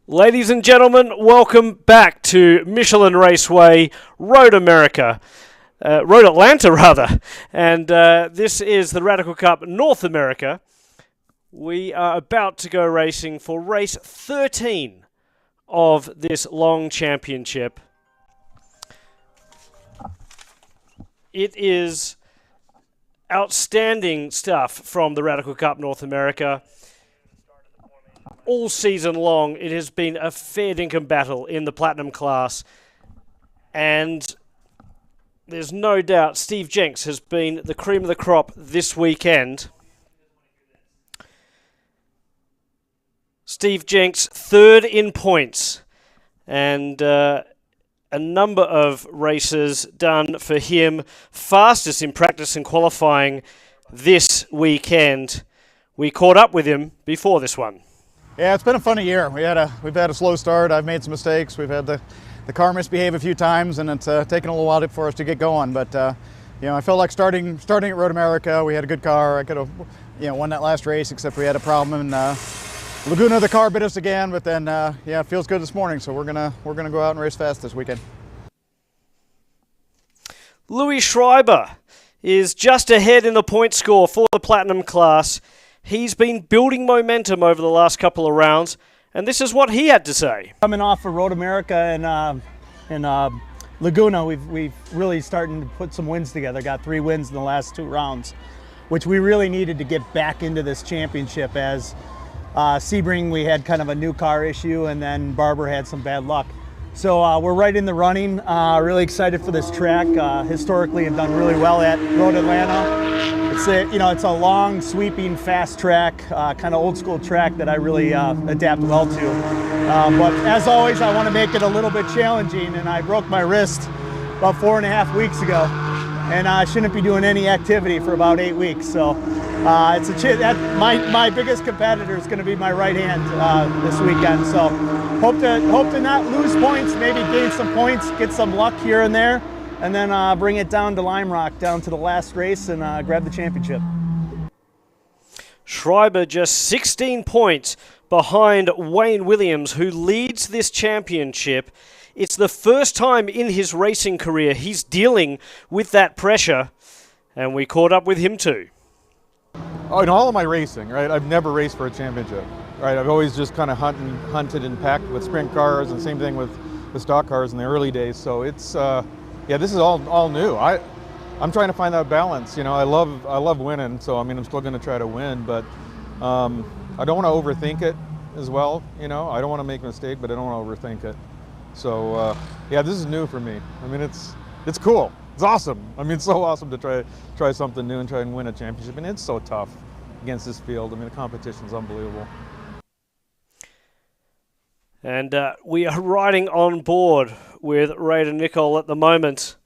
Ladies and gentlemen, welcome back to Michelin Raceway Road Atlanta, and this is the Radical Cup North America. We are about to go racing for race 13 of this long championship. It is outstanding stuff from the Radical Cup North America. All season long, it has been a fair dinkum battle in the Platinum class. And there's no doubt Steve Jenks has been the cream of the crop this weekend. Steve Jenks, third in points. And a number of races done for him. Fastest in practice and qualifying this weekend. We caught up with him before this one. Yeah, it's been a funny year. We've had a slow start. I've made some mistakes. We've had the car misbehave a few times, and it's taken a little while for us to get going. But I felt like starting at Road America. We had a good car. I could have won that last race, except we had a problem in Laguna. The car bit us again. But then it feels good this morning. So we're gonna go out and race fast this weekend. Louis Schreiber is just ahead in the point score for the Platinum class. He's been building momentum over the last couple of rounds, and this is what he had to say. Coming off of Road America and Laguna, we've really starting to put some wins together. Got 3 wins in the last 2 rounds, which we really needed to get back into this championship. As Sebring, we had kind of a new car issue, and then Barber had some bad luck. So we're right in the running. Really excited for this track. Historically, have done really well at Road Atlanta. It's a long, sweeping, fast track, kind of old school track that I really adapt well to. But as always, I want to make it a little bit challenging, and I broke my wrist about 4.5 weeks ago, and I shouldn't be doing any activity for about 8 weeks. So my biggest competitor is going to be my right hand this weekend. So hope to not lose points, maybe gain some points, get some luck here and there, and then bring it down to Lime Rock, down to the last race, and grab the championship. Schreiber just 16 points behind Wayne Williams, who leads this championship. It's the first time in his racing career he's dealing with that pressure, and we caught up with him too. In all of my racing, right, I've never raced for a championship, right? I've always just kind of hunted and packed with sprint cars, and same thing with the stock cars in the early days. So it's this is all new. I'm trying to find that balance. I love winning, so I'm still going to try to win, but I don't want to overthink it as well. I don't want to make a mistake, but I don't want to overthink it. So this is new for me. It's cool. It's awesome. It's so awesome to try something new and try and win a championship, and it's so tough against this field. The competition's unbelievable. And we are riding on board with Raider Nicol at the moment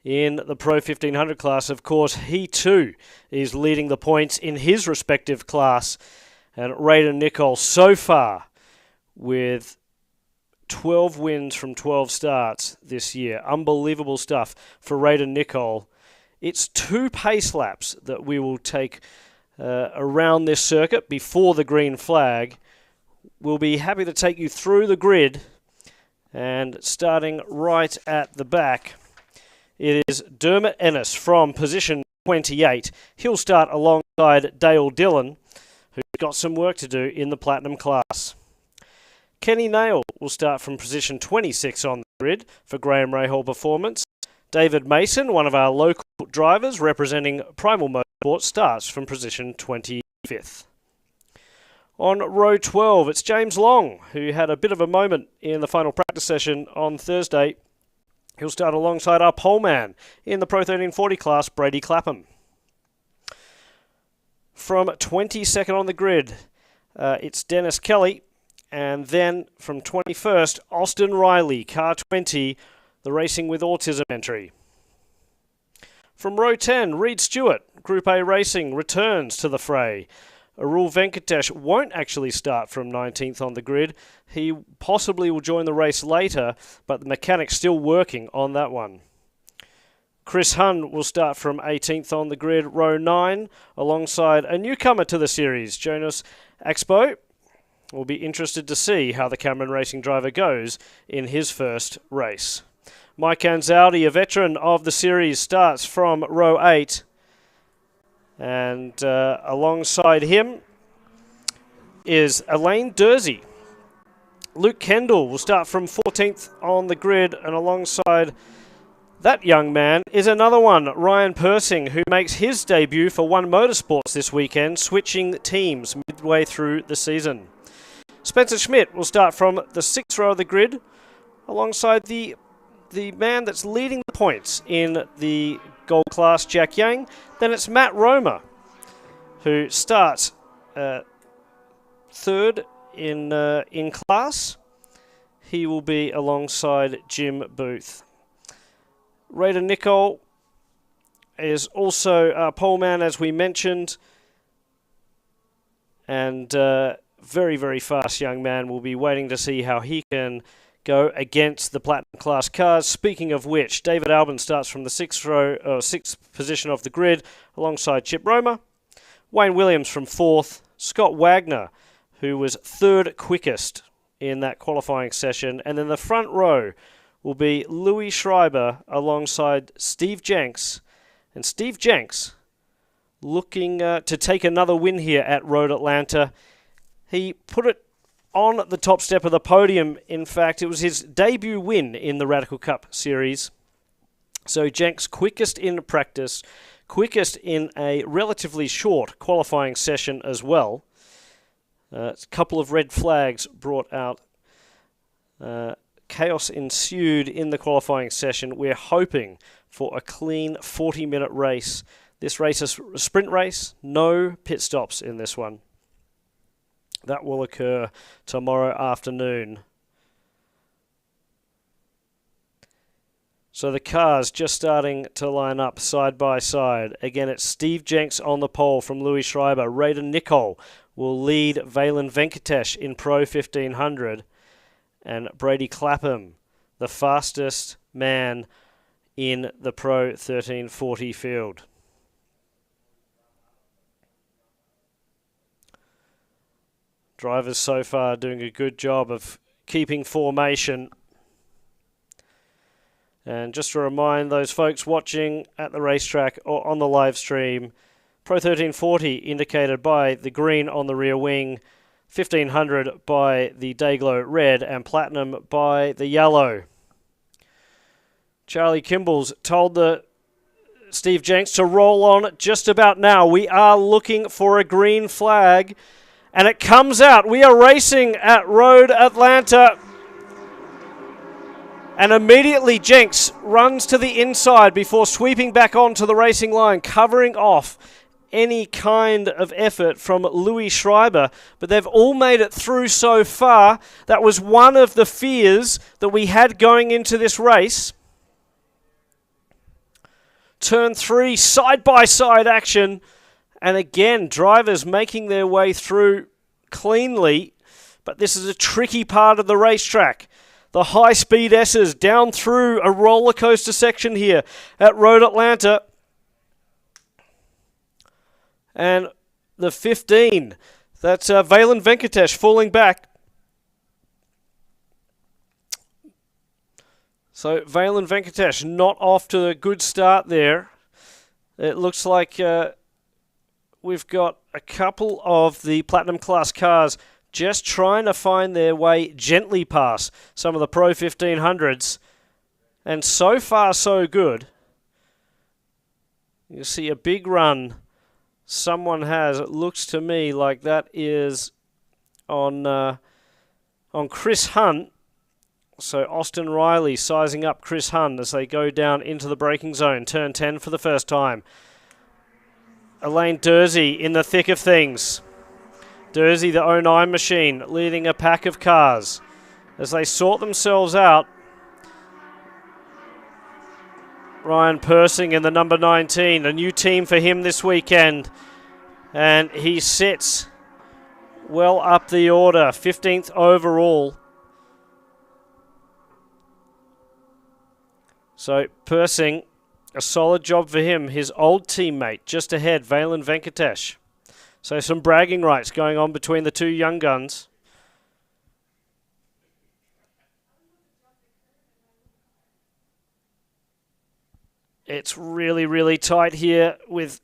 in the Pro 1500 class. Of course, he too is leading the points in his respective class. And Raider Nicol so far with 12 wins from 12 starts this year. Unbelievable stuff for Raider Nicol. It's 2 pace laps that we will take around this circuit before the green flag. We'll be happy to take you through the grid, and starting right at the back, it is Dermot Ennis from position 28. He'll start alongside Dale Dillon, who's got some work to do in the Platinum class. Kenny Nail will start from position 26 on the grid for Graham Rahal Performance. David Mason, one of our local drivers representing Primal Motorsport, starts from position 25th. On row 12, it's James Long, who had a bit of a moment in the final practice session on Thursday. He'll start alongside our pole man in the Pro 1340 class, Brady Clapham. From 22nd on the grid, it's Dennis Kelly. And then from 21st, Austin Riley, car 20, the Racing with Autism entry. From row 10, Reed Stewart, Group A Racing, returns to the fray. Arul Venkatesh won't actually start from 19th on the grid. He possibly will join the race later, but the mechanic's still working on that one. Chris Hunn will start from 18th on the grid, row 9, alongside a newcomer to the series, Jonas Axbo. We'll be interested to see how the Cameron Racing driver goes in his first race. Mike Anzaldi, a veteran of the series, starts from row 8. And alongside him is Elaine Dursey. Luke Kendall will start from 14th on the grid, and alongside that young man is another one, Ryan Persing, who makes his debut for One Motorsports this weekend, switching teams midway through the season. Spencer Schmidt will start from the 6th row of the grid, alongside the man that's leading the points in the Gold class, Jack Yang. Then it's Matt Roma, who starts third in class. He will be alongside Jim Booth. Raider Nicole is also a poleman, as we mentioned, and very, very fast young man. We'll be waiting to see how he can go against the Platinum Class cars. Speaking of which, David Albin starts from the 6th position of the grid alongside Chip Roma. Wayne Williams from 4th. Scott Wagner, who was 3rd quickest in that qualifying session. And in the front row will be Louis Schreiber alongside Steve Jenks. And Steve Jenks looking to take another win here at Road Atlanta. He put it on the top step of the podium. In fact, it was his debut win in the Radical Cup Series. So Jenks quickest in practice, quickest in a relatively short qualifying session as well. A couple of red flags brought out. Chaos ensued in the qualifying session. We're hoping for a clean 40-minute race. This race is a sprint race, no pit stops in this one. That will occur tomorrow afternoon. So the cars just starting to line up side by side. Again, it's Steve Jenks on the pole from Louis Schreiber. Raider Nicole will lead Valen Venkatesh in Pro 1500. And Brady Clapham, the fastest man in the Pro 1340 field. Drivers so far doing a good job of keeping formation. And just to remind those folks watching at the racetrack or on the live stream, Pro 1340 indicated by the green on the rear wing, 1500 by the Dayglow red, and Platinum by the yellow. Charlie Kimball's told the Steve Jenks to roll on just about now. We are looking for a green flag, and it comes out. We are racing at Road Atlanta. And immediately Jenks runs to the inside before sweeping back onto the racing line, covering off any kind of effort from Louis Schreiber. But they've all made it through so far. That was one of the fears that we had going into this race. Turn 3, side-by-side action. And again, drivers making their way through cleanly. But this is a tricky part of the racetrack. The high-speed S's down through a roller coaster section here at Road Atlanta. And the 15, that's Valen Venkatesh falling back. So Valen Venkatesh not off to a good start there. It looks like we've got a couple of the Platinum Class cars just trying to find their way gently past some of the Pro 1500s. And so far, so good. You see a big run someone has. It looks to me like that is on Chris Hunt. So Austin Riley sizing up Chris Hunt as they go down into the braking zone. Turn 10 for the first time. Elaine Dursey in the thick of things. Dursey, the 09 machine, leading a pack of cars as they sort themselves out. Ryan Persing in the number 19, a new team for him this weekend. And he sits well up the order, 15th overall. So Persing, a solid job for him. His old teammate just ahead, Valen Venkatesh. So some bragging rights going on between the two young guns. It's really, really tight here with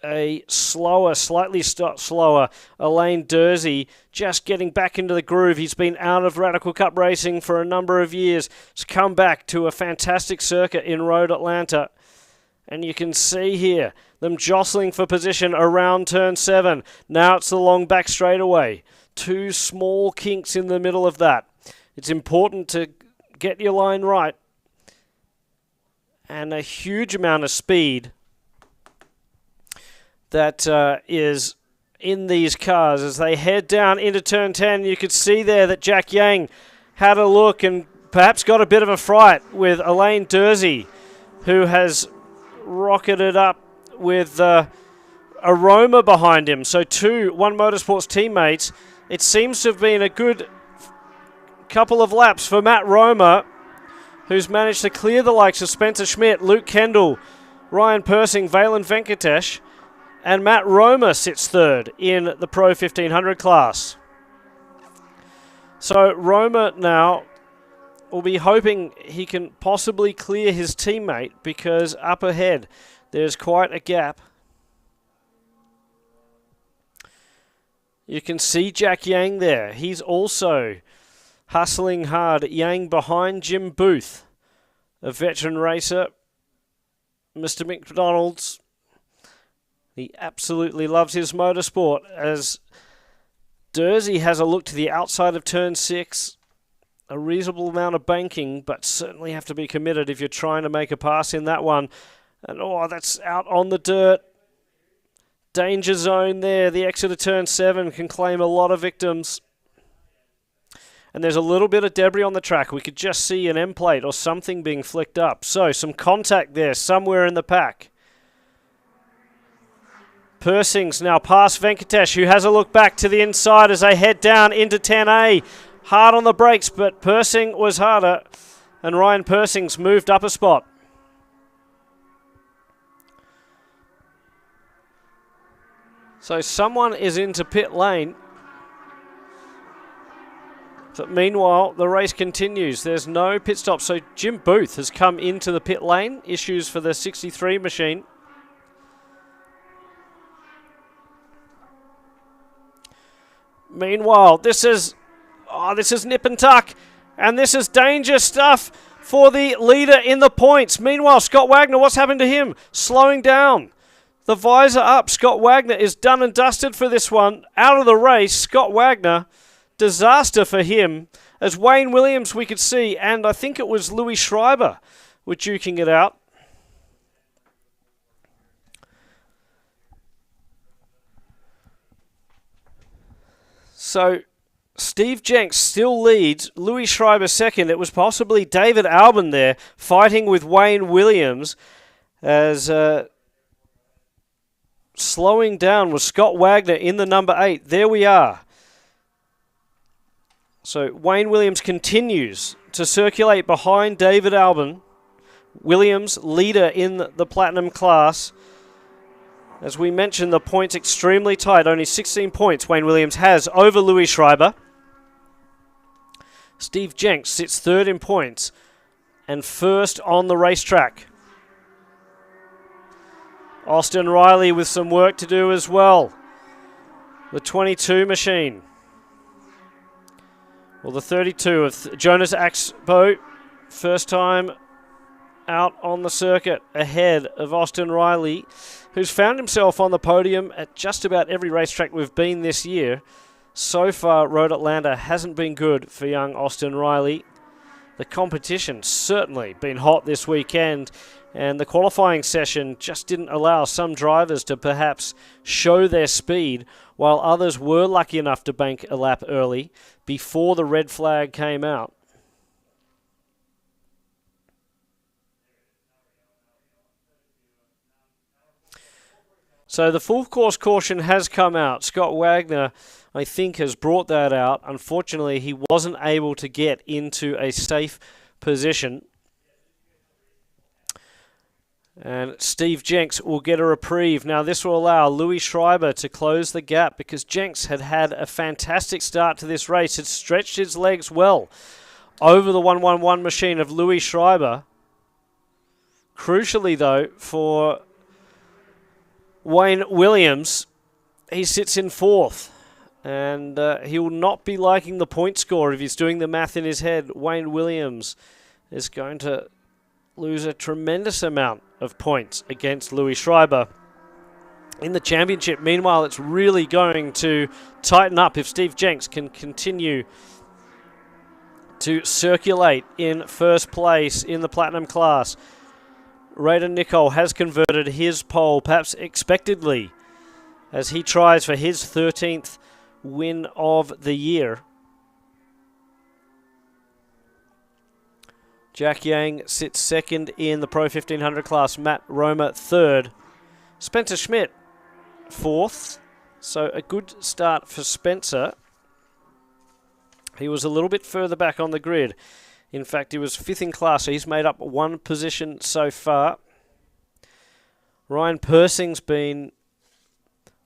a slower, slightly slower Alain Dersey just getting back into the groove. He's been out of Radical Cup racing for a number of years. He's come back to a fantastic circuit in Road Atlanta. And you can see here them jostling for position around turn 7. Now it's the long back straightaway. 2 small kinks in the middle of that. It's important to get your line right. And a huge amount of speed that is in these cars as they head down into turn 10. You could see there that Jack Yang had a look and perhaps got a bit of a fright with Alain Dersey, who has rocketed up with Aroma behind him. So 2 One Motorsports teammates. It seems to have been a good couple of laps for Matt Roma, who's managed to clear the likes of Spencer Schmidt, Luke Kendall, Ryan Persing, Valen Venkatesh, and Matt Roma sits 3rd in the Pro 1500 class. So Roma now will be hoping he can possibly clear his teammate, because up ahead there's quite a gap. You can see Jack Yang there. He's also hustling hard. Yang behind Jim Booth, a veteran racer. Mr. McDonald's, he absolutely loves his motorsport, as Dersey has a look to the outside of turn 6. A reasonable amount of banking, but certainly have to be committed if you're trying to make a pass in that one. And that's out on the dirt. Danger zone there. The exit of turn 7 can claim a lot of victims. And there's a little bit of debris on the track. We could just see an M plate or something being flicked up. So some contact there somewhere in the pack. Persing's now past Venkatesh, who has a look back to the inside as they head down into 10A. Hard on the brakes, but Persing was harder, and Ryan Persing's moved up a spot. So someone is into pit lane. But meanwhile, the race continues. There's no pit stop. So Jim Booth has come into the pit lane. Issues for the 63 machine. Meanwhile, this is nip and tuck. And this is danger stuff for the leader in the points. Meanwhile, Scott Wagner, what's happened to him? Slowing down. The visor up. Scott Wagner is done and dusted for this one. Out of the race, Scott Wagner. Disaster for him, as Wayne Williams we could see, and I think it was Louis Schreiber were duking it out. So Steve Jenks still leads, Louis Schreiber second. It was possibly David Albon there fighting with Wayne Williams, as slowing down was Scott Wagner in the number 8. There we are. So Wayne Williams continues to circulate behind David Albon. Williams, leader in the Platinum class. As we mentioned, the points extremely tight. Only 16 points Wayne Williams has over Louis Schreiber. Steve Jenks sits 3rd in points and 1st on the racetrack. Austin Riley with some work to do as well. The 22 machine. Well, the 32 of Jonas Axbo, first time out on the circuit, ahead of Austin Riley, who's found himself on the podium at just about every racetrack we've been this year. So far, Road Atlanta hasn't been good for young Austin Riley. The competition's certainly been hot this weekend, and the qualifying session just didn't allow some drivers to perhaps show their speed, while others were lucky enough to bank a lap early before the red flag came out. So the full course caution has come out. Scott Wagner, I think, has brought that out. Unfortunately, he wasn't able to get into a safe position. And Steve Jenks will get a reprieve. Now this will allow Louis Schreiber to close the gap, because Jenks had had a fantastic start to this race. Had stretched his legs well over the 111 machine of Louis Schreiber. Crucially, though, for Wayne Williams, he sits in 4th. And he will not be liking the point score if he's doing the math in his head. Wayne Williams is going to lose a tremendous amount of points against Louis Schreiber in the championship. Meanwhile, it's really going to tighten up if Steve Jenks can continue to circulate in first place in the Platinum class. Rayden Nicol has converted his pole, perhaps expectedly, as he tries for his 13th win of the year. Jack Yang sits second in the Pro 1500 class. Matt Roma third. Spencer Schmidt fourth. So a good start for Spencer. He was a little bit further back on the grid. In fact, he was 5th in class, so he's made up 1 position so far. Ryan Persing's been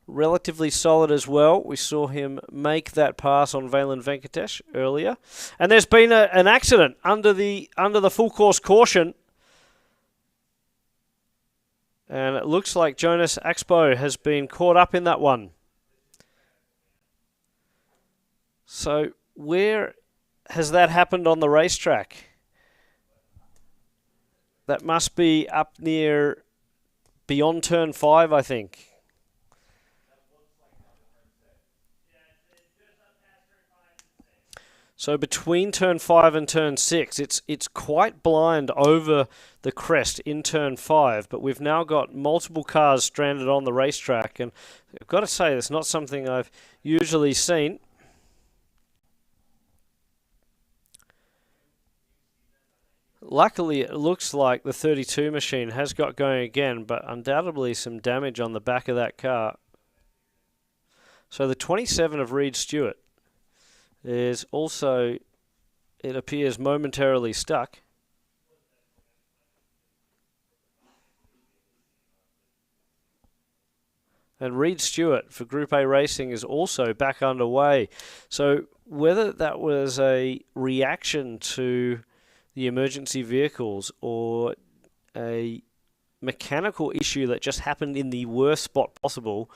relatively solid as well. We saw him make that pass on Valen Venkatesh earlier. And there's been an accident under the full course caution. And it looks like Jonas Axbo has been caught up in that one. So where has that happened on the racetrack? That must be up near beyond turn 5, I think. So between turn 5 and turn 6, it's quite blind over the crest in turn 5, but we've now got multiple cars stranded on the racetrack, and I've got to say, it's not something I've usually seen. Luckily, it looks like the 32 machine has got going again, but undoubtedly some damage on the back of that car. So the 27 of Reed Stewart is also, it appears, momentarily stuck. And Reed Stewart for Group A Racing is also back underway. So whether that was a reaction to the emergency vehicles or a mechanical issue that just happened in the worst spot possible,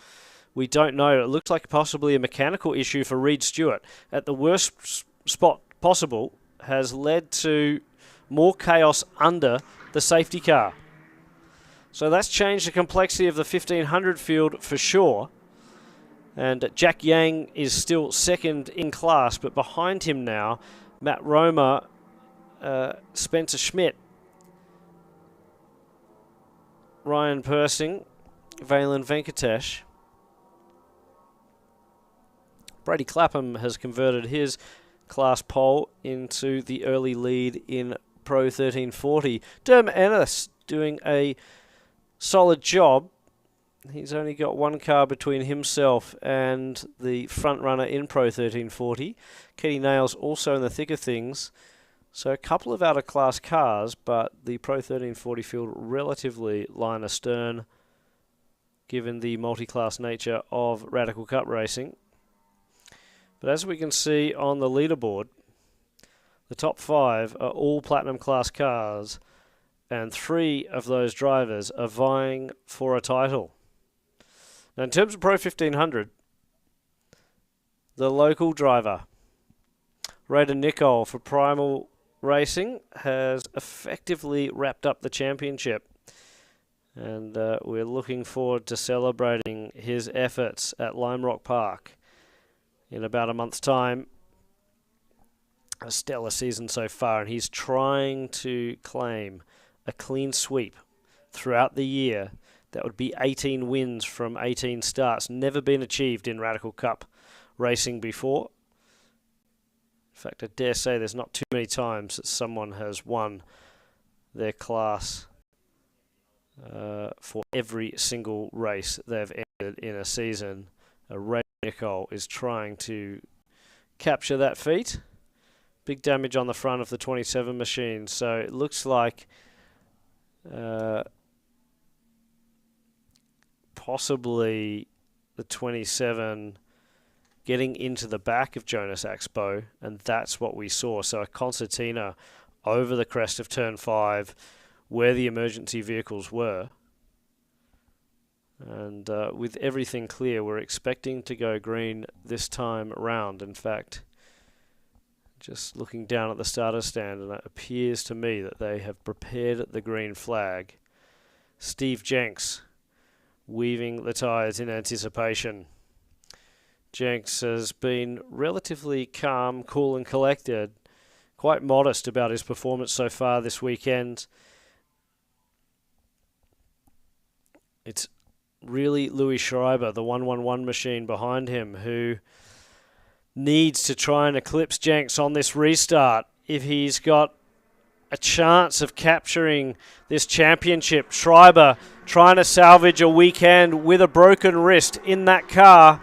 we don't know. It looks like possibly a mechanical issue for Reed Stewart at the worst spot possible has led to more chaos under the safety car. So that's changed the complexity of the 1500 field for sure. And Jack Yang is still second in class, but behind him now, Matt Roma, Spencer Schmidt, Ryan Persing, Valen Venkatesh. Brady Clapham has converted his class pole into the early lead in Pro 1340. Derm Ennis doing a solid job. He's only got 1 car between himself and the front runner in Pro 1340. Kenny Nails also in the thick of things. So a couple of out-of-class cars, but the Pro 1340 field relatively line astern, given the multi-class nature of Radical Cup racing. But as we can see on the leaderboard, the top 5 are all Platinum class cars, and 3 of those drivers are vying for a title. Now in terms of Pro 1500, the local driver, Rayden Nicol for Primal Racing, has effectively wrapped up the championship. And we're looking forward to celebrating his efforts at Lime Rock Park in about a month's time. A stellar season so far, and he's trying to claim a clean sweep throughout the year. That would be 18 wins from 18 starts. Never been achieved in Radical Cup racing before. In fact, I dare say there's not too many times that someone has won their class for every single race they've entered in a season. Ray Nicol is trying to capture that feat. Big damage on the front of the 27 machine, so it looks like possibly the 27 getting into the back of Jonas Axbo, and that's what we saw. So a concertina over the crest of turn 5 where the emergency vehicles were. And with everything clear, we're expecting to go green this time round. In fact, just looking down at the starter stand, and it appears to me that they have prepared the green flag. Steve Jenks weaving the tyres in anticipation. Jenks has been relatively calm, cool and collected, quite modest about his performance so far this weekend. It's really Louis Schreiber, the 111 machine behind him, who needs to try and eclipse Jenks on this restart if he's got a chance of capturing this championship. Schreiber trying to salvage a weekend with a broken wrist in that car.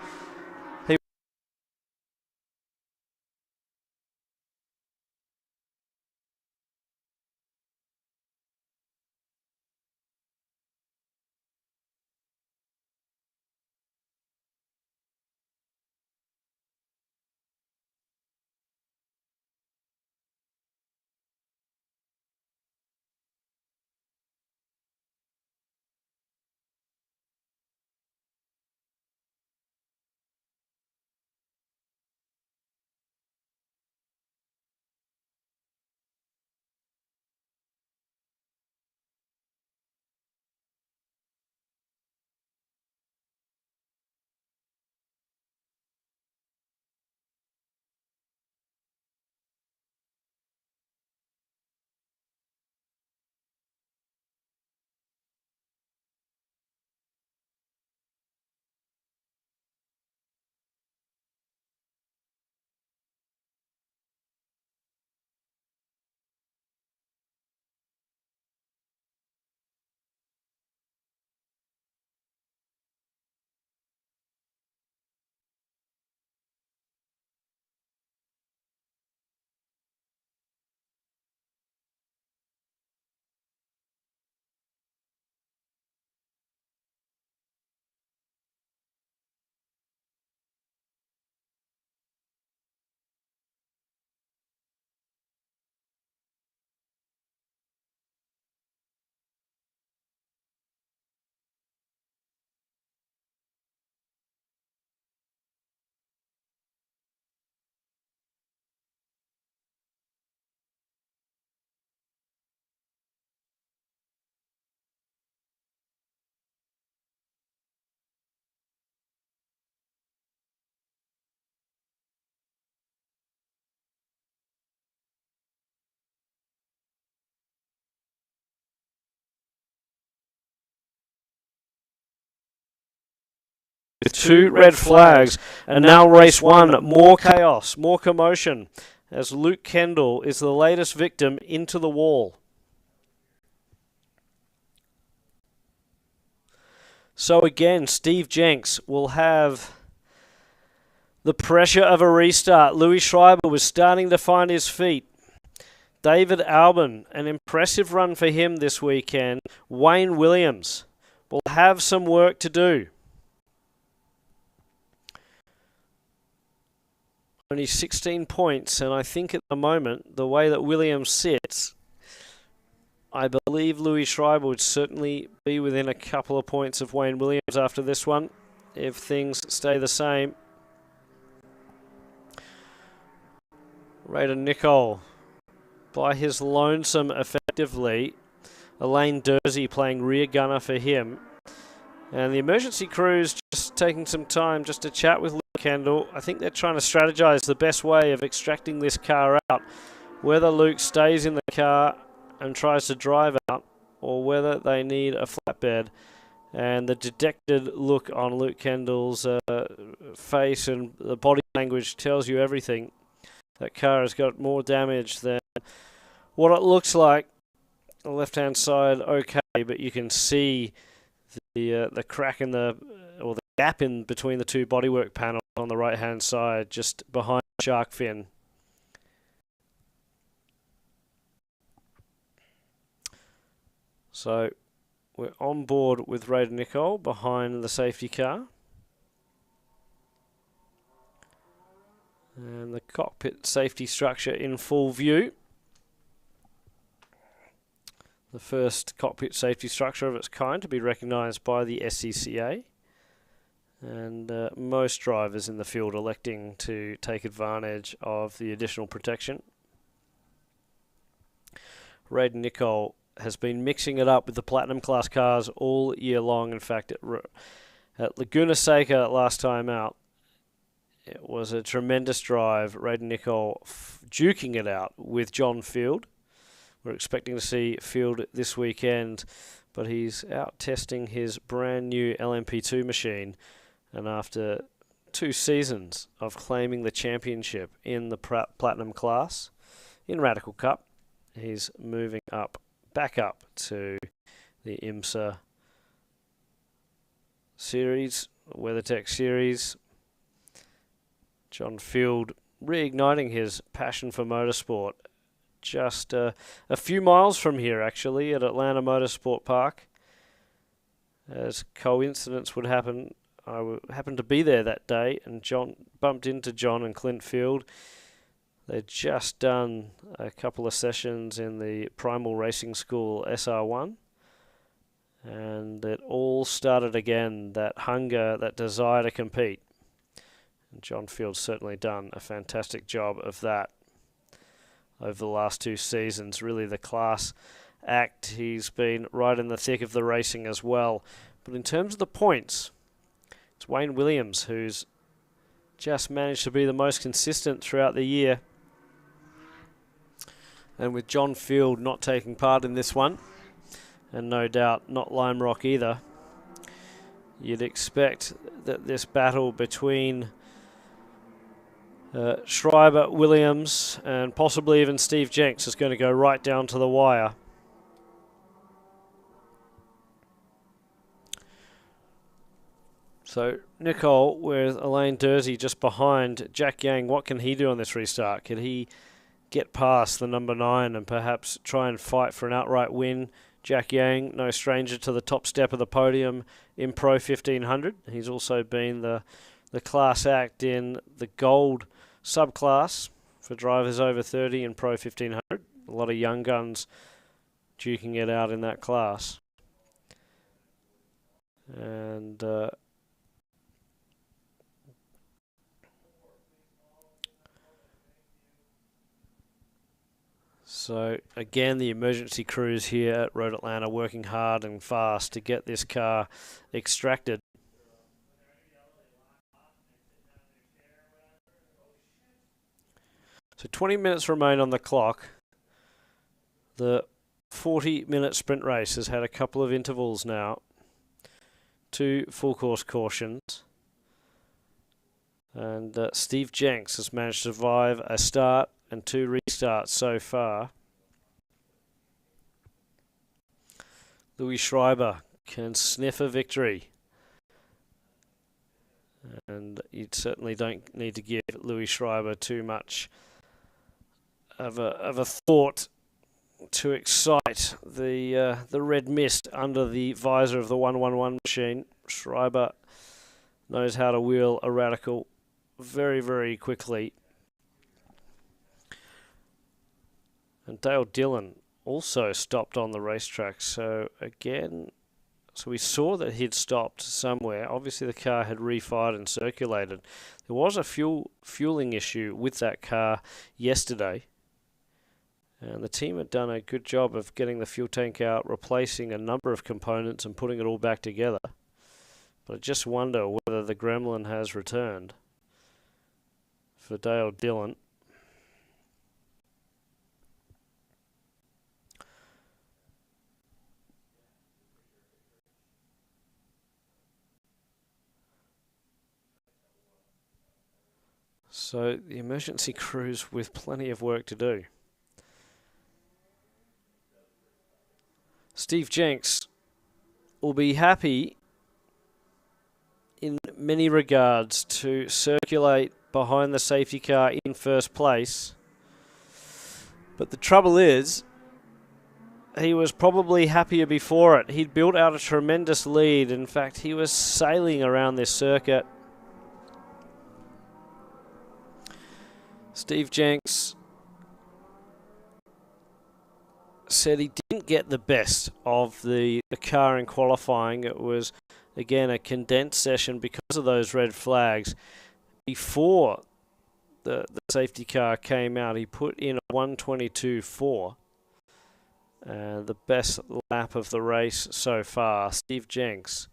With two red flags, and now race one, more chaos, more commotion, as Luke Kendall is the latest victim into the wall. So again, Steve Jenks will have the pressure of a restart. Louis Schreiber was starting to find his feet. David Albon, an impressive run for him this weekend. Wayne Williams will have some work to do. Only 16 points, and I think at the moment, the way that Williams sits, I believe Louis Schreiber would certainly be within a couple of points of Wayne Williams after this one, if things stay the same. Raider Nicole, by his lonesome effectively. Elaine Dursey playing rear gunner for him. And the emergency crew's just taking some time just to chat with Luke Kendall. I think they're trying to strategize the best way of extracting this car out. Whether Luke stays in the car and tries to drive out, or whether they need a flatbed. And the dejected look on Luke Kendall's face and the body language tells you everything. That car has got more damage than what it looks like. The left-hand side, okay, but you can see the crack in the gap in between the two bodywork panels on the right-hand side, just behind the shark fin. So we're on board with Raider Nicole behind the safety car. And the cockpit safety structure in full view. the first cockpit safety structure of its kind to be recognised by the SCCA. And most drivers in the field electing to take advantage of the additional protection. Raiden Nicol has been mixing it up with the Platinum class cars all year long. In fact, at Laguna Seca last time out, it was a tremendous drive. Raiden Nicol duking it out with John Field. We're expecting to see Field this weekend, but he's out testing his brand new LMP2 machine. And after 2 seasons of claiming the championship in the Platinum class in Radical Cup, he's moving back up to the IMSA series, WeatherTech series. John Field reigniting his passion for motorsport just a few miles from here, actually, at Atlanta Motorsport Park. As coincidence would happen, I happened to be there that day and bumped into John and Clint Field. They'd just done a couple of sessions in the Primal Racing School SR1, and it all started again, that hunger, that desire to compete. And John Field's certainly done a fantastic job of that over the last 2 seasons. Really the class act. He's been right in the thick of the racing as well. But in terms of the points, it's Wayne Williams who's just managed to be the most consistent throughout the year. And with John Field not taking part in this one, and no doubt not Lime Rock either, you'd expect that this battle between Schreiber, Williams, and possibly even Steve Jenks is going to go right down to the wire. So Nicol with Elaine Dursey just behind. Jack Yang, what can he do on this restart? Can he get past the number 9 and perhaps try and fight for an outright win? Jack Yang, no stranger to the top step of the podium in Pro 1500. He's also been the class act in the gold subclass for drivers over 30 in Pro 1500. A lot of young guns duking it out in that class. And so again, the emergency crews here at Road Atlanta working hard and fast to get this car extracted. So 20 minutes remain on the clock. The 40-minute sprint race has had a couple of intervals now. 2 full course cautions. And Steve Jenks has managed to survive a start and 2 restarts so far. Louis Schreiber can sniff a victory. And you certainly don't need to give Louis Schreiber too much of a thought to excite the red mist under the visor of the 111 machine. Schreiber knows how to wheel a Radical very, very quickly. And Dale Dillon also stopped on the racetrack. So again, we saw that he'd stopped somewhere. Obviously the car had refired and circulated. There was a fueling issue with that car yesterday. And the team had done a good job of getting the fuel tank out, replacing a number of components and putting it all back together. But I just wonder whether the gremlin has returned for Dale Dillon. So the emergency crews with plenty of work to do. Steve Jenks will be happy in many regards to circulate behind the safety car in first place. But the trouble is, he was probably happier before it. He'd built out a tremendous lead. In fact, he was sailing around this circuit. Steve Jenks said he didn't get the best of the car in qualifying. It was, again, a condensed session because of those red flags. Before the safety car came out, he put in a 1:22.4. The best lap of the race so far. Steve Jenks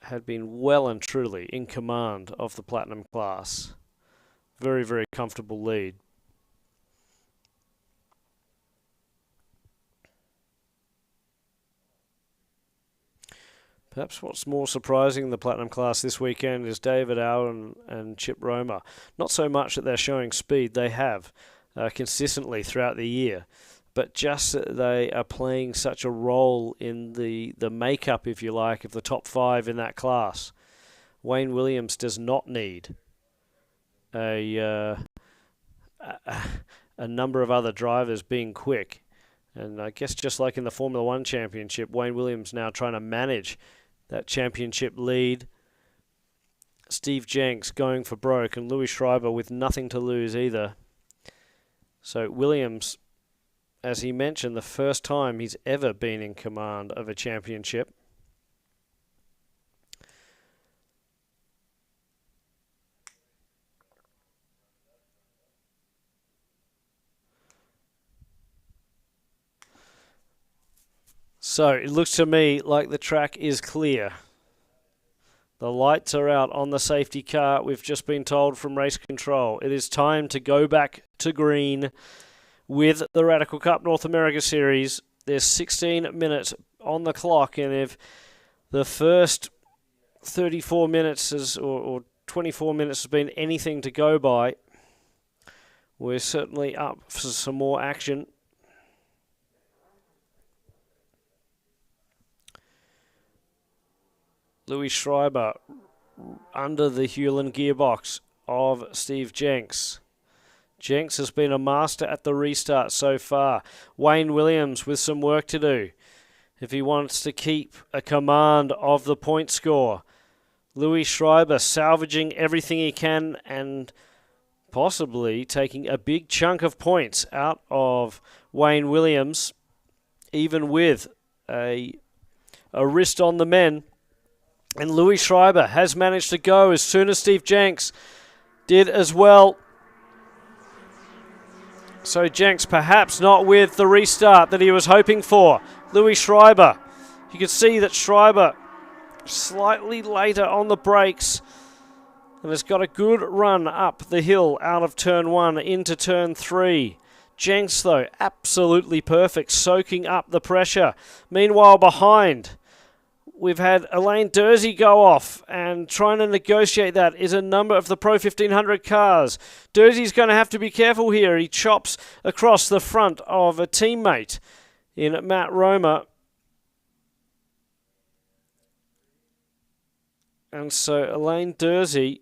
had been well and truly in command of the Platinum class. Very, very comfortable lead. Perhaps what's more surprising in the Platinum class this weekend is David Allen and Chip Romer. Not so much that they're showing speed, they have consistently throughout the year, but just that they are playing such a role in the makeup, if you like, of the top five in that class. Wayne Williams does not need a number of other drivers being quick. And I guess just like in the Formula One Championship, Wayne Williams now trying to manage that championship lead. Steve Jenks going for broke, and Louis Schreiber with nothing to lose either. So Williams, as he mentioned, the first time he's ever been in command of a championship. So it looks to me like the track is clear. The lights are out on the safety car. We've just been told from race control it is time to go back to green with the Radical Cup North America Series. There's 16 minutes on the clock, and if the first 34 minutes or 24 minutes has been anything to go by, we're certainly up for some more action. Louis Schreiber under the Hewland gearbox of Steve Jenks. Jenks has been a master at the restart so far. Wayne Williams with some work to do if he wants to keep a command of the point score. Louis Schreiber salvaging everything he can and possibly taking a big chunk of points out of Wayne Williams, even with a wrist on the men. And Louis Schreiber has managed to go as soon as Steve Jenks did as well. So Jenks perhaps not with the restart that he was hoping for. Louis Schreiber. You can see that Schreiber slightly later on the brakes and has got a good run up the hill out of turn 1 into turn 3. Jenks, though, absolutely perfect, soaking up the pressure. Meanwhile, behind, we've had Alain Dersey go off, and trying to negotiate that is a number of the Pro 1500 cars. Dersey's going to have to be careful here. He chops across the front of a teammate in Matt Romer. And so Alain Dersey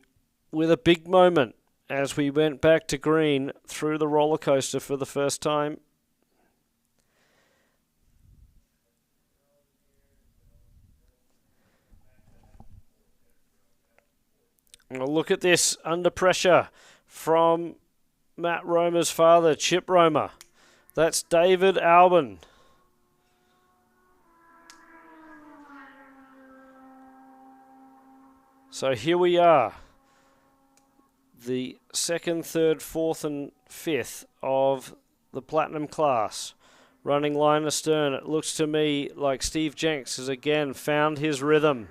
with a big moment as we went back to green through the roller coaster for the first time. Well, look at this, under pressure from Matt Romer's father, Chip Romer. That's David Albon. So here we are, the 2nd, 3rd, 4th and 5th of the Platinum class. Running line astern, it looks to me like Steve Jenks has again found his rhythm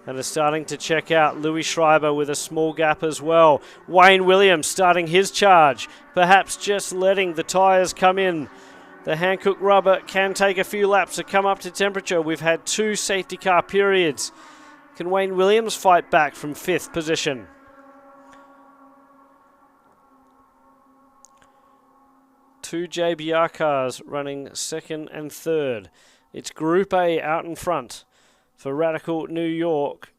and is starting to check out. Louis Schreiber with a small gap as well. Wayne Williams starting his charge, perhaps just letting the tyres come in. The Hankook rubber can take a few laps to come up to temperature. We've had 2 safety car periods. Can Wayne Williams fight back from 5th position? Two JBR cars running 2nd and 3rd. It's Group A out in front for Radical New York.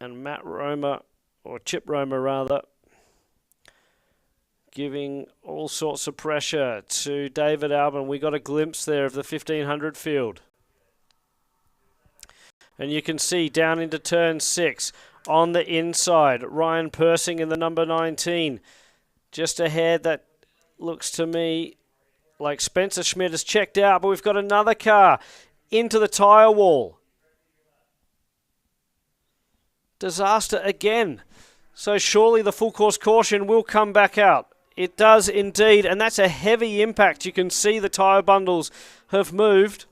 And Matt Romer, or Chip Romer rather, giving all sorts of pressure to David Albon. We got a glimpse there of the 1500 field. And you can see down into turn 6 on the inside, Ryan Persing in the number 19. Just ahead, that looks to me like Spencer Schmidt has checked out, but we've got another car into the tyre wall. Disaster again. So surely the full course caution will come back out. It does indeed, and that's a heavy impact. You can see the tyre bundles have moved.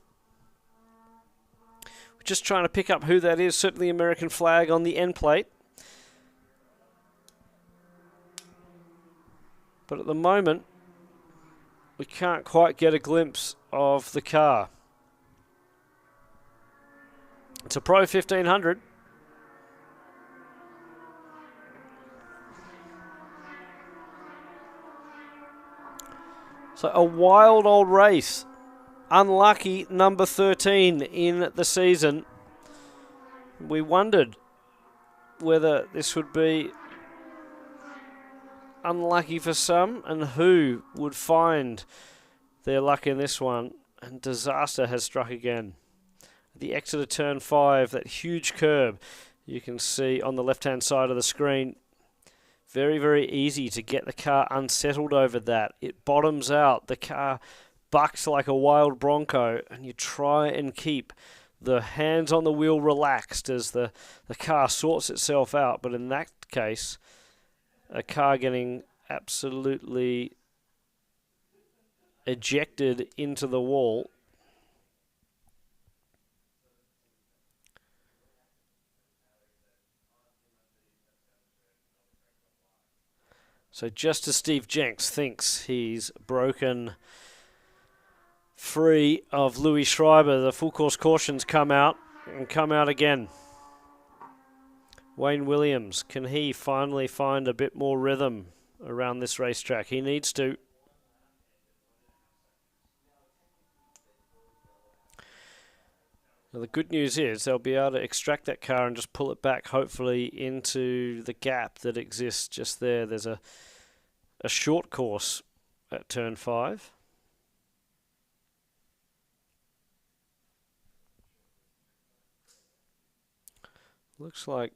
We're just trying to pick up who that is. Certainly American flag on the end plate. But at the moment, we can't quite get a glimpse of the car. It's a Pro 1500. So a wild old race. Unlucky number 13 in the season. We wondered whether this would be unlucky for some and who would find their luck in this one. And disaster has struck again. The exit of turn 5, that huge curb you can see on the left-hand side of the screen. Very, very easy to get the car unsettled over that. It bottoms out. The car bucks like a wild bronco, and you try and keep the hands on the wheel relaxed as the car sorts itself out. But in that case, a car getting absolutely ejected into the wall. So just as Steve Jenks thinks he's broken free of Louis Schreiber, the full course cautions come out and come out again. Wayne Williams, can he finally find a bit more rhythm around this racetrack? He needs to. Now the good news is they'll be able to extract that car and just pull it back, hopefully, into the gap that exists just there. There's a short course at turn 5. Looks like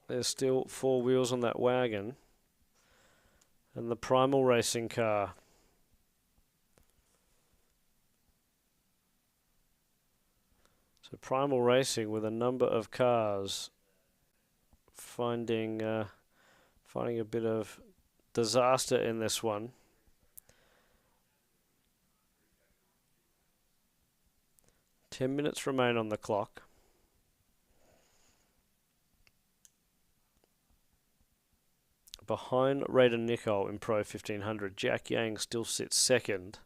there's still 4 wheels on that wagon. And the Primal Racing car. So Primal Racing with a number of cars finding a bit of disaster in this one. Ten minutes remain on the clock. Behind Raider Nicol in Pro 1500, Jack Yang still sits second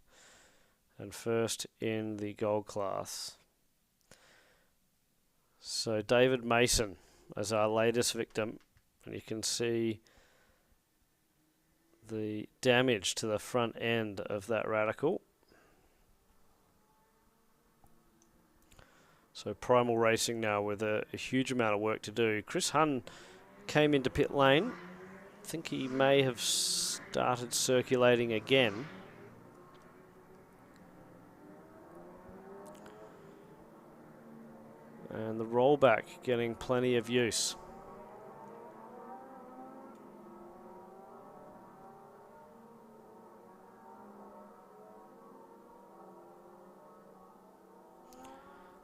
and first in the gold class. So David Mason as our latest victim, and you can see the damage to the front end of that Radical. So Primal Racing now with a huge amount of work to do. Chris Hunn came into pit lane. I think he may have started circulating again. And the rollback getting plenty of use.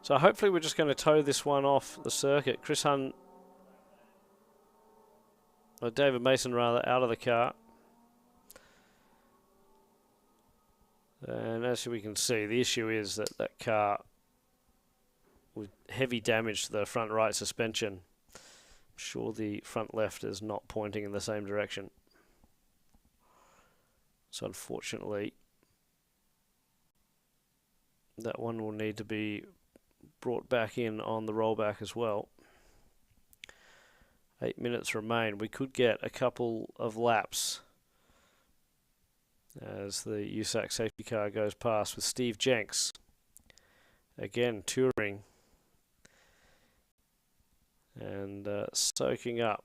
So hopefully we're just going to tow this one off the circuit. Chris Hunn, or David Mason rather, out of the car. And as we can see, the issue is that that car with heavy damage to the front right suspension. I'm sure the front left is not pointing in the same direction. So unfortunately, that one will need to be brought back in on the rollback as well. 8 minutes remain. We could get a couple of laps as the USAC safety car goes past with Steve Jenks again touring and soaking up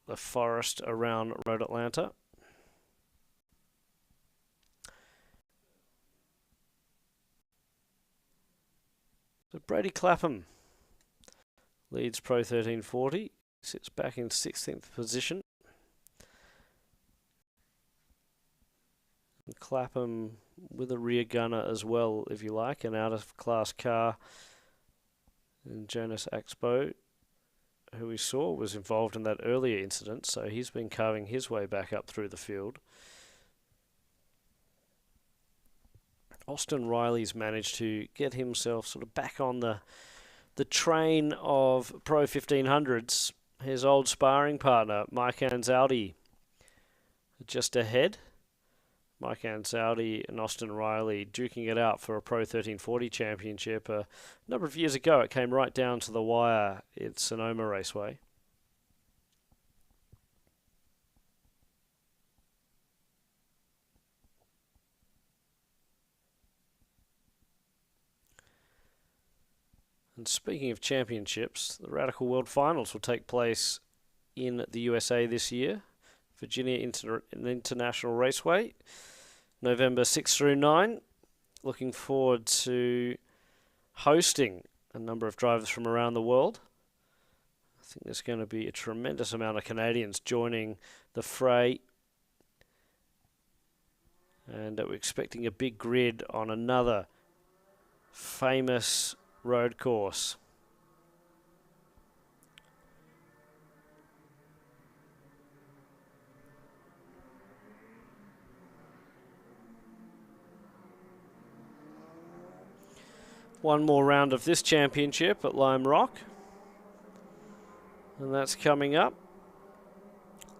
the forest around Road Atlanta. So Brady Clapham leads Pro 1340, sits back in 16th position. Clapham with a rear gunner as well, if you like, an out-of-class car. And Jonas Axbo, who we saw was involved in that earlier incident, so he's been carving his way back up through the field. Austin Riley's managed to get himself sort of back on the train of Pro 1500s. His old sparring partner, Mike Anzaldi, just ahead. Mike Anzaldi and Austin Riley duking it out for a Pro 1340 championship. A number of years ago, it came right down to the wire at Sonoma Raceway. And speaking of championships, the Radical World Finals will take place in the USA this year. Virginia International Raceway, November 6 through 9. Looking forward to hosting a number of drivers from around the world. I think there's going to be a tremendous amount of Canadians joining the fray. And we're expecting a big grid on another famous road course. One more round of this championship at Lime Rock, and that's coming up.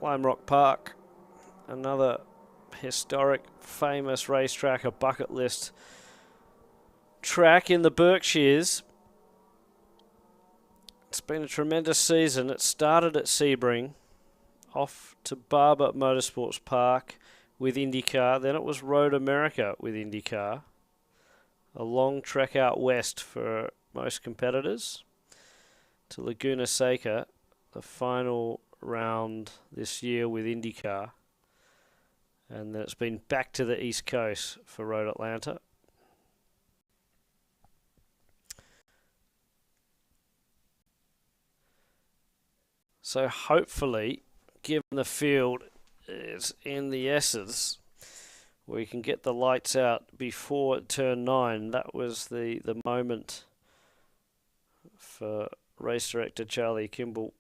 Lime Rock Park, another historic, famous racetrack, a bucket list track in the Berkshires. It's been a tremendous season. It started at Sebring, off to Barber Motorsports Park with IndyCar. Then it was Road America with IndyCar. A long trek out west for most competitors to Laguna Seca, the final round this year with IndyCar. And then it's been back to the East Coast for Road Atlanta. So hopefully, given the field is in the S's, we can get the lights out before turn 9. That was the moment for race director Charlie Kimball.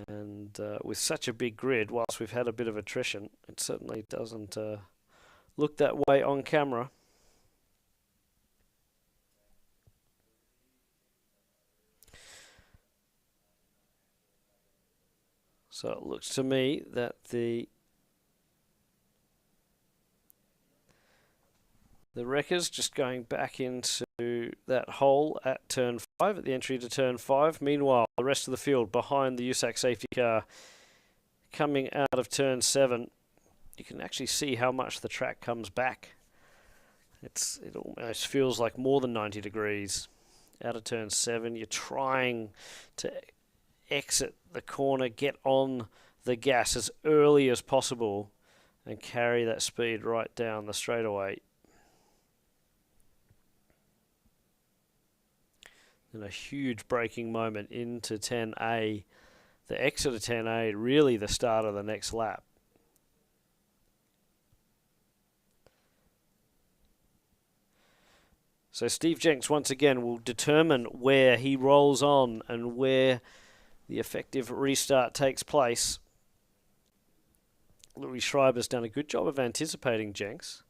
And with such a big grid, whilst we've had a bit of attrition, it certainly doesn't look that way on camera. So it looks to me that the wreckers just going back into that hole at turn 5, at the entry to turn 5. Meanwhile, the rest of the field behind the USAC safety car coming out of turn 7. You can actually see how much the track comes back. It almost feels like more than 90 degrees. Out of turn 7, you're trying to exit the corner, get on the gas as early as possible and carry that speed right down the straightaway. And a huge braking moment into 10A. The exit of 10A, really the start of the next lap. So Steve Jenks once again will determine where he rolls on and where the effective restart takes place. Louis Schreiber's done a good job of anticipating Jenks,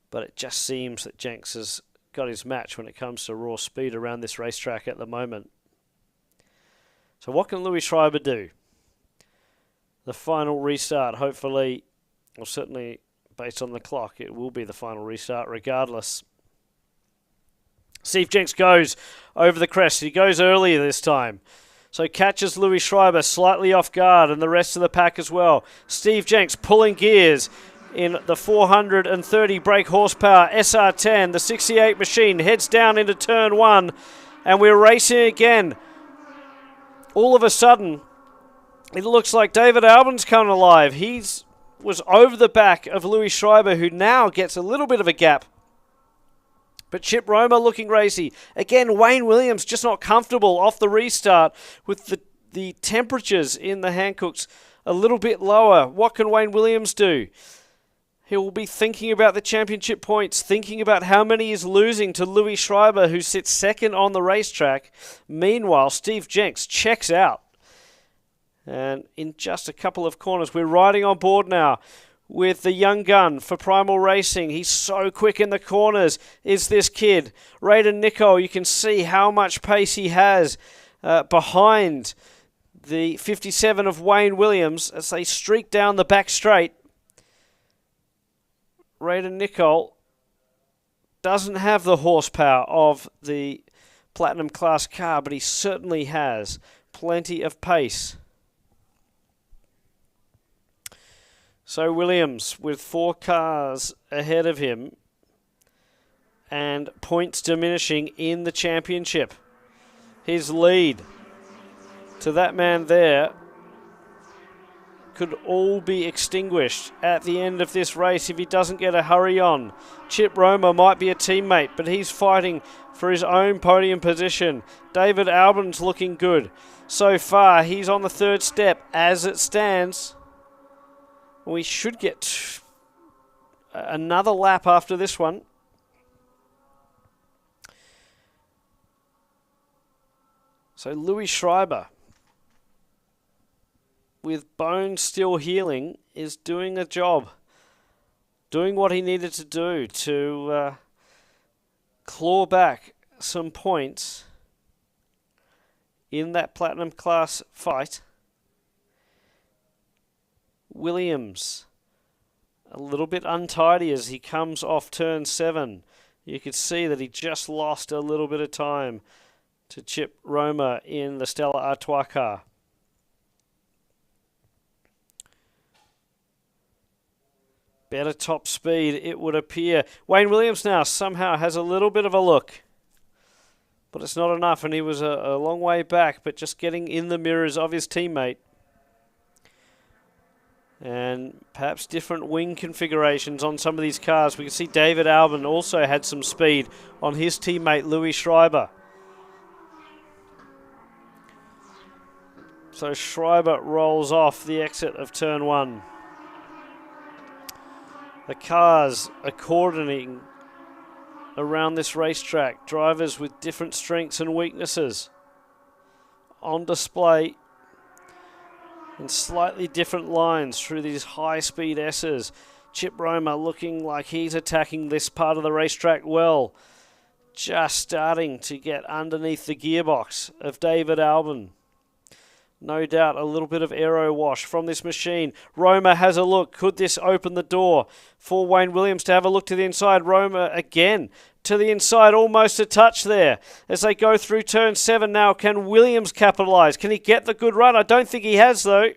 but it just seems that Jenks has got his match when it comes to raw speed around this racetrack at the moment. So what can Louis Schreiber do? The final restart, hopefully, or certainly based on the clock, it will be the final restart regardless. Steve Jenks goes over the crest. He goes earlier this time. So catches Louis Schreiber slightly off guard and the rest of the pack as well. Steve Jenks pulling gears in the 430 brake horsepower SR10. The 68 machine heads down into turn 1 and we're racing again. All of a sudden, it looks like David Albin's coming alive. He was over the back of Louis Schreiber, who now gets a little bit of a gap. But Chip Roma looking racy. Again, Wayne Williams just not comfortable off the restart with the temperatures in the Hancocks a little bit lower. What can Wayne Williams do? He will be thinking about the championship points, thinking about how many he's losing to Louis Schreiber, who sits second on the racetrack. Meanwhile, Steve Jenks checks out. And in just a couple of corners, we're riding on board now with the young gun for Primal Racing. He's so quick in the corners, is this kid. Raiden Nicol, you can see how much pace he has behind the 57 of Wayne Williams as they streak down the back straight. Raiden Nicol doesn't have the horsepower of the Platinum Class car, but he certainly has plenty of pace. So Williams with 4 cars ahead of him and points diminishing in the championship. His lead to that man there could all be extinguished at the end of this race if he doesn't get a hurry on. Chip Roma might be a teammate, but he's fighting for his own podium position. David Albin's looking good. So far, he's on the 3rd step. As it stands, we should get another lap after this one. So Louis Schreiber, with bones still healing, is doing a job. Doing what he needed to do to claw back some points in that Platinum Class fight. Williams, a little bit untidy as he comes off turn 7. You could see that he just lost a little bit of time to Chip Roma in the Stella Artois car. Better top speed, it would appear. Wayne Williams now somehow has a little bit of a look, but it's not enough, and he was a long way back, but just getting in the mirrors of his teammate. And perhaps different wing configurations on some of these cars. We can see David Albin also had some speed on his teammate Louis Schreiber. So Schreiber rolls off the exit of turn 1. The cars are coordinating around this racetrack. Drivers with different strengths and weaknesses on display in slightly different lines through these high-speed S's. Chip Roma looking like he's attacking this part of the racetrack well. Just starting to get underneath the gearbox of David Albin. No doubt a little bit of aero wash from this machine. Roma has a look. Could this open the door for Wayne Williams to have a look to the inside? Roma again to the inside, almost a touch there. As they go through turn 7 now, can Williams capitalise? Can he get the good run? I don't think he has, though.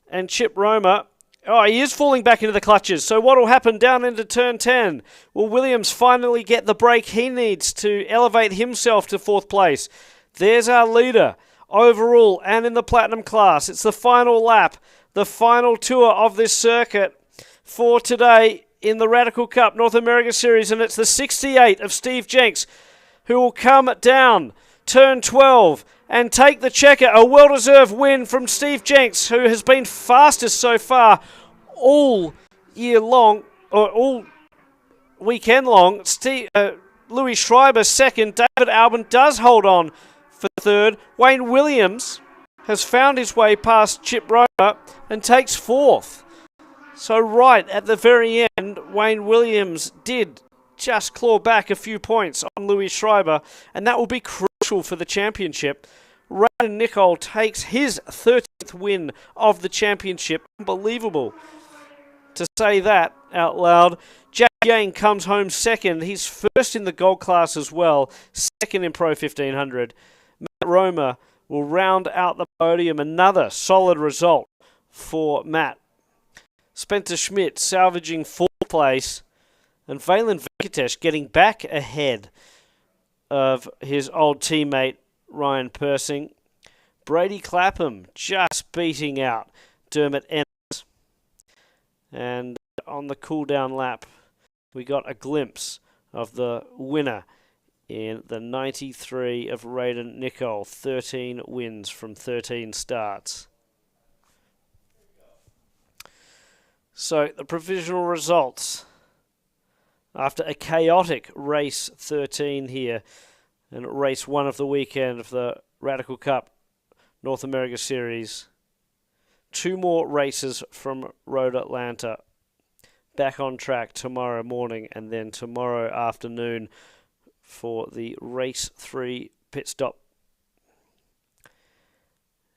And Chip Roma, he is falling back into the clutches. So what will happen down into turn 10? Will Williams finally get the break he needs to elevate himself to 4th place? There's our leader overall and in the Platinum Class. It's the final lap, the final tour of this circuit for today in the Radical Cup North America Series, and it's the 68 of Steve Jenks who will come down turn 12 and take the checker. A well-deserved win from Steve Jenks, who has been fastest so far all year long, or all weekend long. Louis Schreiber second. David Albin does hold on for 3rd. Wayne Williams has found his way past Chip Roma and takes 4th. So right at the very end, Wayne Williams did just claw back a few points on Louis Schreiber, and that will be crucial for the championship. Raiden Nicol takes his 13th win of the championship. Unbelievable to say that out loud. Jack Yang comes home 2nd. He's 1st in the gold class as well, 2nd in Pro 1500. Matt Roma will round out the podium. Another solid result for Matt. Spencer Schmidt salvaging 4th place, and Valen Venkatesh getting back ahead of his old teammate Ryan Persing. Brady Clapham just beating out Dermot Ennis. And on the cool-down lap, we got a glimpse of the winner in the 93 of Raiden Nicol. 13 wins from 13 starts. So the provisional results after a chaotic race 13 here and race 1 of the weekend of the Radical Cup North America Series. 2 more races from Road Atlanta. Back on track tomorrow morning and then tomorrow afternoon for the race 3 pit stop.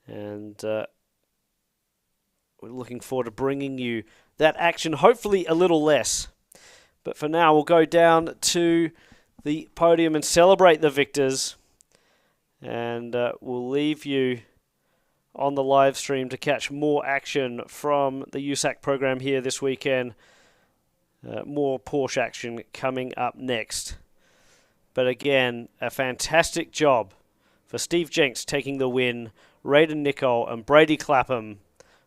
And we're looking forward to bringing you that action, hopefully a little less. But for now, we'll go down to the podium and celebrate the victors. And we'll leave you on the live stream to catch more action from the USAC program here this weekend. More Porsche action coming up next. But again, a fantastic job for Steve Jenks taking the win, Raiden Nicol and Brady Clapham,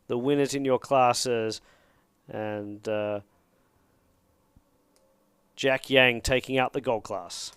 the winners in your classes, and Jack Yang taking out the gold class.